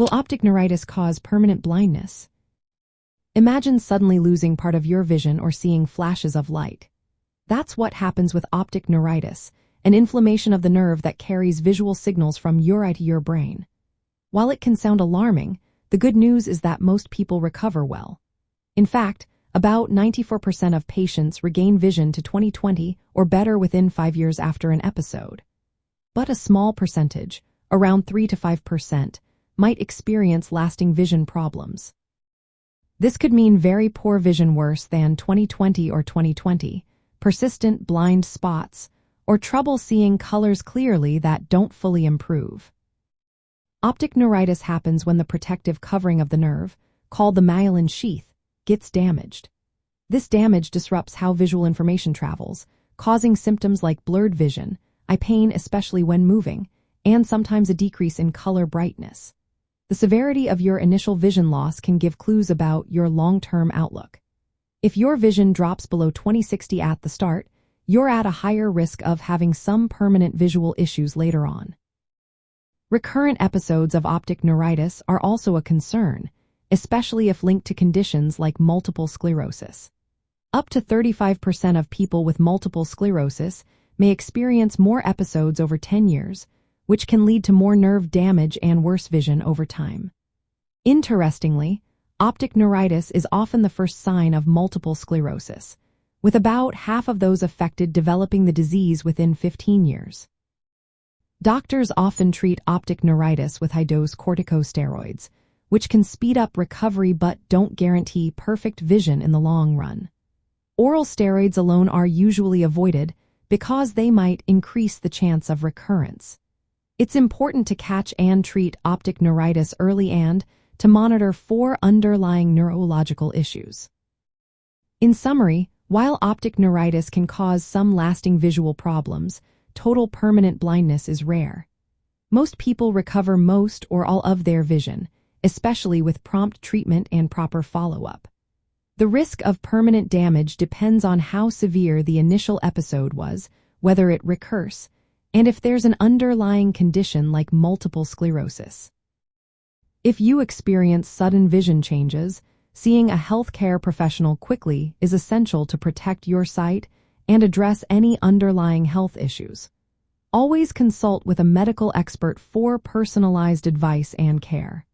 Will optic neuritis cause permanent blindness? Imagine suddenly losing part of your vision or seeing flashes of light. That's what happens with optic neuritis, an inflammation of the nerve that carries visual signals from your eye to your brain. While it can sound alarming, the good news is that most people recover well. In fact, about 94% of patients regain vision to 20/20 or better within 5 years after an episode. But a small percentage, around 3 to 5%, might experience lasting vision problems. This could mean very poor vision worse than 20/20 or 20/20, persistent blind spots, or trouble seeing colors clearly that don't fully improve. Optic neuritis happens when the protective covering of the nerve, called the myelin sheath, gets damaged. This damage disrupts how visual information travels, causing symptoms like blurred vision, eye pain especially when moving, and sometimes a decrease in color brightness. The severity of your initial vision loss can give clues about your long-term outlook. If your vision drops below 20/60 at the start, you're at a higher risk of having some permanent visual issues later on. Recurrent episodes of optic neuritis are also a concern, especially if linked to conditions like multiple sclerosis. Up to 35% of people with multiple sclerosis may experience more episodes over 10 years, which can lead to more nerve damage and worse vision over time. Interestingly, optic neuritis is often the first sign of multiple sclerosis, with about half of those affected developing the disease within 15 years. Doctors often treat optic neuritis with high-dose corticosteroids, which can speed up recovery but don't guarantee perfect vision in the long run. Oral steroids alone are usually avoided because they might increase the chance of recurrence. It's important to catch and treat optic neuritis early and to monitor for underlying neurological issues. In summary, while optic neuritis can cause some lasting visual problems, total permanent blindness is rare. Most people recover most or all of their vision, especially with prompt treatment and proper follow-up. The risk of permanent damage depends on how severe the initial episode was, whether it recurs, and if there's an underlying condition like multiple sclerosis. If you experience sudden vision changes, seeing a healthcare professional quickly is essential to protect your sight and address any underlying health issues. Always consult with a medical expert for personalized advice and care.